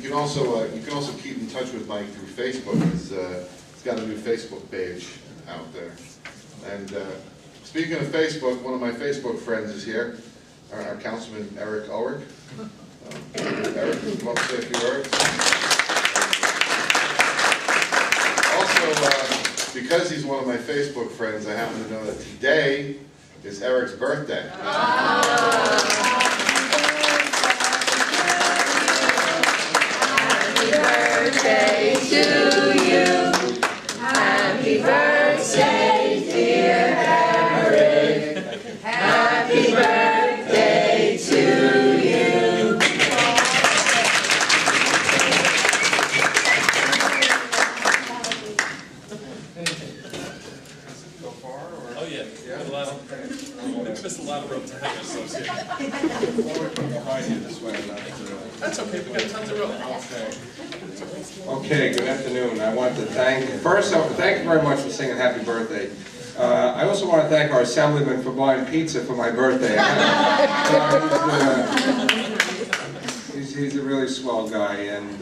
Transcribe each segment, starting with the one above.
can also keep in touch with Mike through Facebook. He's got a new Facebook page out there. And speaking of Facebook, one of my Facebook friends is here, our Councilman Ulrich. Eric, you want to say a few words? Also, because he's one of my Facebook friends, I happen to know that today is Eric's birthday. Happy birthday to you. Happy birthday, dear Eric. Happy birthday to you. Go far, or? Oh yeah, it's just a lot of room to hang ourselves here. Behind you this way, not That's okay, we got tons of room. Okay, good afternoon. I want to thank you very much for singing happy birthday. I also want to thank our assemblyman for buying pizza for my birthday. He's a really swell guy, and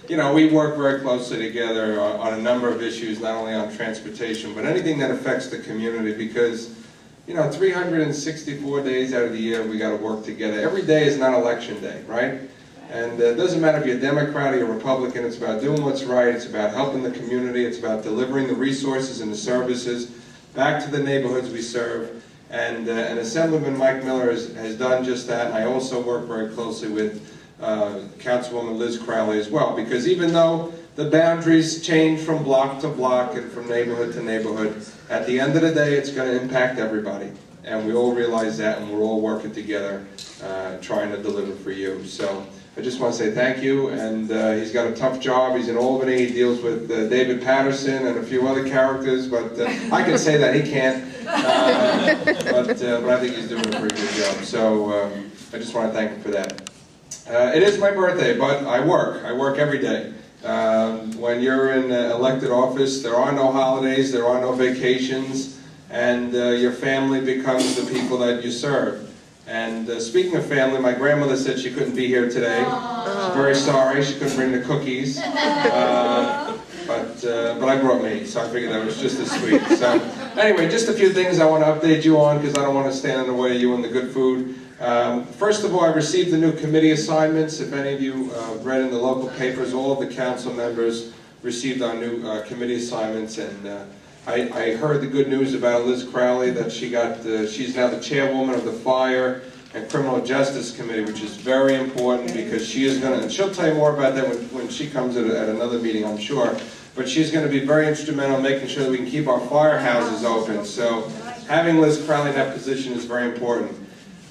you know, we work very closely together on a number of issues, not only on transportation, but anything that affects the community, because, you know, 364 days out of the year we got to work together. Every day is not election day, right? And it doesn't matter if you're a Democrat or you're a Republican, it's about doing what's right, it's about helping the community, it's about delivering the resources and the services back to the neighborhoods we serve. And Assemblyman Mike Miller has done just that, and I also work very closely with Councilwoman Liz Crowley as well, because even though the boundaries change from block to block and from neighborhood to neighborhood, at the end of the day it's going to impact everybody. And we all realize that, and we're all working together trying to deliver for you. So I just want to say thank you, and he's got a tough job. He's in Albany, he deals with David Patterson and a few other characters, but I can say that he can't. But I think he's doing a pretty good job. So I just want to thank him for that. It is my birthday, but I work every day. When you're in elected office, there are no holidays, there are no vacations, and your family becomes the people that you serve. And speaking of family, my grandmother said she couldn't be here today. She's very sorry, she couldn't bring the cookies. But I brought me, so I figured that was just as sweet. So anyway, just a few things I want to update you on, because I don't want to stand in the way of you and the good food. First of all, I received the new committee assignments. If any of you read in the local papers, all of the council members received our new committee assignments, and I heard the good news about Liz Crowley, that she's now the chairwoman of the Fire and Criminal Justice Committee, which is very important, because she is going to, and she'll tell you more about that when she comes at another meeting, I'm sure, but she's going to be very instrumental in making sure that we can keep our firehouses open. So having Liz Crowley in that position is very important.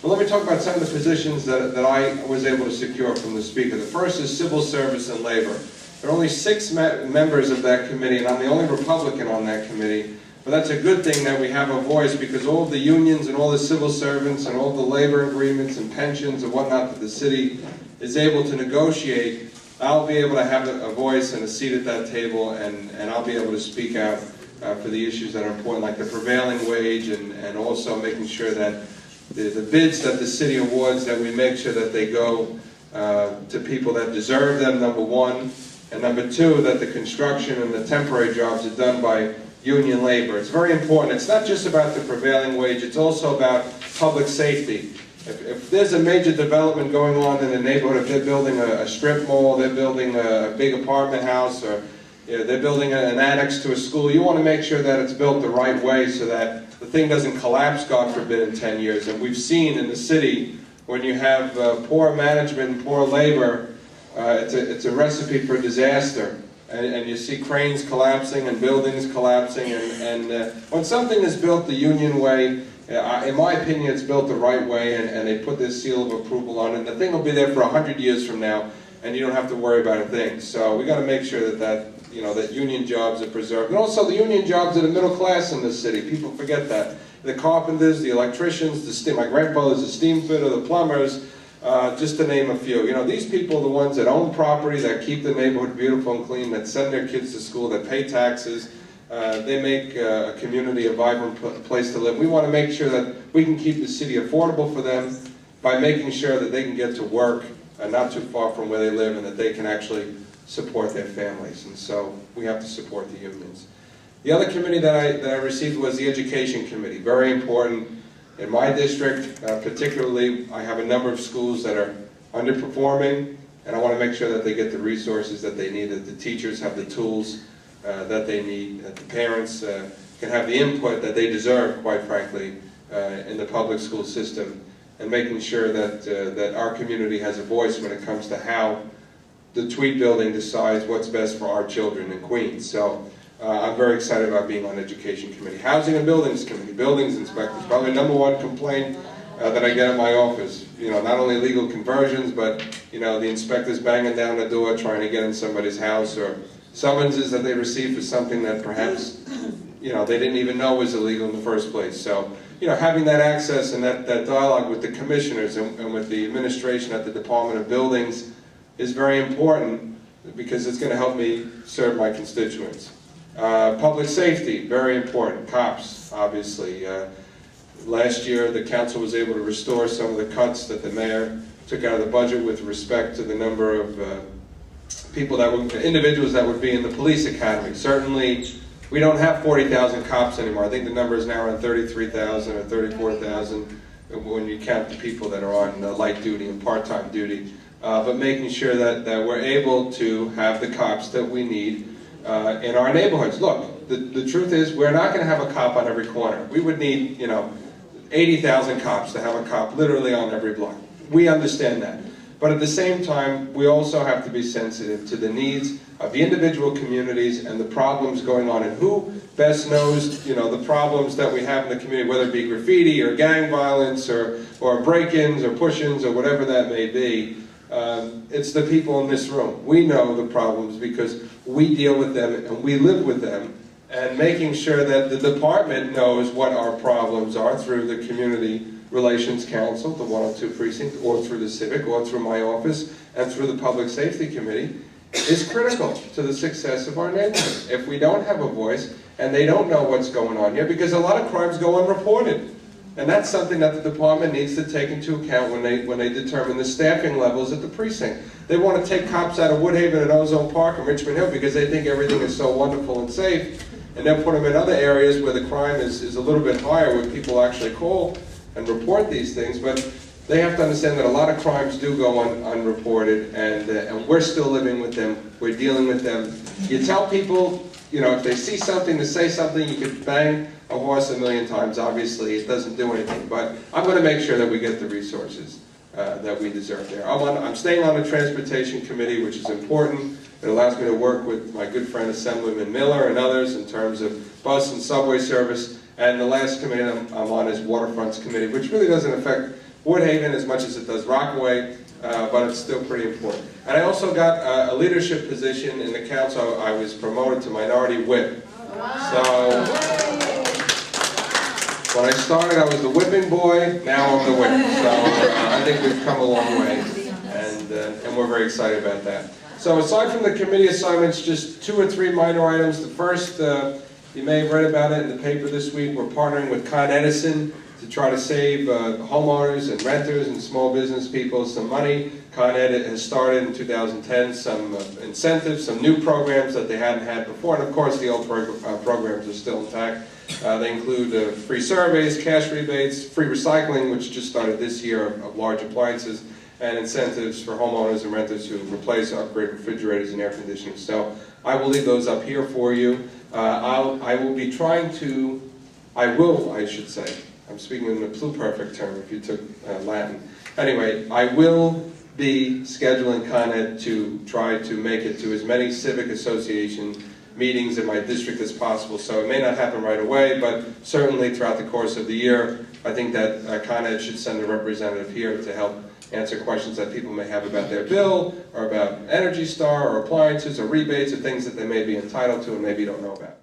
Well, let me talk about some of the positions that I was able to secure from the Speaker. The first is Civil Service and Labor. There are only 6 members of that committee, and I'm the only Republican on that committee. But that's a good thing that we have a voice, because all of the unions and all the civil servants and all the labor agreements and pensions and whatnot that the city is able to negotiate, I'll be able to have a voice and a seat at that table, and I'll be able to speak out for the issues that are important, like the prevailing wage, and also making sure that the bids that the city awards, that we make sure that they go to people that deserve them, number one, and number two, that the construction and the temporary jobs are done by union labor. It's very important. It's not just about the prevailing wage, it's also about public safety. If there's a major development going on in the neighborhood, if they're building a strip mall, they're building a big apartment house, or they're building an annex to a school, you want to make sure that it's built the right way so that the thing doesn't collapse, God forbid, in 10 years. And we've seen in the city, when you have poor management, poor labor, it's a recipe for disaster. And you see cranes collapsing and buildings collapsing. And when something is built the union way, in my opinion, it's built the right way, and they put this seal of approval on it. And the thing will be there for 100 years from now, and you don't have to worry about a thing. So we got to make sure that union jobs are preserved, and also the union jobs of the middle class in this city. People forget that. The carpenters, the electricians, my grandfather's a steam fitter, the plumbers, just to name a few. These people are the ones that own property, that keep the neighborhood beautiful and clean, that send their kids to school, that pay taxes. They make a community a vibrant place to live. We want to make sure that we can keep the city affordable for them by making sure that they can get to work not too far from where they live, and that they can actually support their families. And so we have to support the unions. The other committee that I received was the Education Committee. Very important. In my district, particularly, I have a number of schools that are underperforming, and I want to make sure that they get the resources that they need, that the teachers have the tools that they need, that the parents can have the input that they deserve, quite frankly, in the public school system, and making sure that our community has a voice when it comes to how the Tweed building decides what's best for our children in Queens. So I'm very excited about being on Education Committee. Housing and Buildings Committee, buildings inspectors, probably the #1 complaint that I get in my office. Not only legal conversions, but the inspectors banging down the door trying to get in somebody's house, or summonses that they receive for something that perhaps they didn't even know was illegal in the first place. So having that access and that dialogue with the commissioners and with the administration at the Department of Buildings is very important, because it's going to help me serve my constituents. Public safety, very important. Cops, obviously. Last year, the council was able to restore some of the cuts that the mayor took out of the budget with respect to the number of individuals that would be in the police academy. Certainly, we don't have 40,000 cops anymore. I think the number is now around 33,000 or 34,000 when you count the people that are on light duty and part-time duty. But making sure that we're able to have the cops that we need in our neighborhoods. Look, the truth is, we're not going to have a cop on every corner. We would need, 80,000 cops to have a cop literally on every block. We understand that. But at the same time, we also have to be sensitive to the needs of the individual communities and the problems going on, and who best knows, the problems that we have in the community, whether it be graffiti or gang violence or break-ins or push-ins or whatever that may be. It's the people in this room. We know the problems because we deal with them and we live with them, and making sure that the department knows what our problems are through the Community Relations Council, the 102 Precinct, or through the Civic, or through my office, and through the Public Safety Committee, is critical to the success of our neighborhood. If we don't have a voice, and they don't know what's going on here, because a lot of crimes go unreported. And that's something that the department needs to take into account when they determine the staffing levels at the precinct. They want to take cops out of Woodhaven and Ozone Park and Richmond Hill because they think everything is so wonderful and safe, and they'll put them in other areas where the crime is a little bit higher, where people actually call and report these things. But they have to understand that a lot of crimes do go unreported, and we're still living with them. We're dealing with them. You tell people, if they see something, to say something. You could bang a horse a million times. Obviously, it doesn't do anything. But I'm going to make sure that we get the resources that we deserve there. I'm staying on the Transportation Committee, which is important. It allows me to work with my good friend Assemblyman Miller and others in terms of bus and subway service. And the last committee I'm on is Waterfronts Committee, which really doesn't affect Woodhaven as much as it does Rockaway, but it's still pretty important. And I also got a leadership position in the council. I was promoted to Minority Whip. So when I started, I was the whipping boy. Now I'm the whip. So I think we've come a long way, and we're very excited about that. So aside from the committee assignments, just 2 or 3 minor items. The first, you may have read about it in the paper this week. We're partnering with Con Edison to try to save homeowners and renters and small business people some money. Con Ed has started in 2010 some incentives, some new programs that they hadn't had before, and of course the old programs are still intact. They include free surveys, cash rebates, free recycling, which just started this year of large appliances, and incentives for homeowners and renters who replace or upgrade refrigerators and air conditioners. So I will leave those up here for you. I will be trying to, I should say, I'm speaking in the pluperfect term if you took Latin. Anyway, I will be scheduling Con Ed to try to make it to as many civic association meetings in my district as possible. So it may not happen right away, but certainly throughout the course of the year, I think that Con Ed should send a representative here to help answer questions that people may have about their bill, or about Energy Star, or appliances, or rebates, or things that they may be entitled to and maybe don't know about.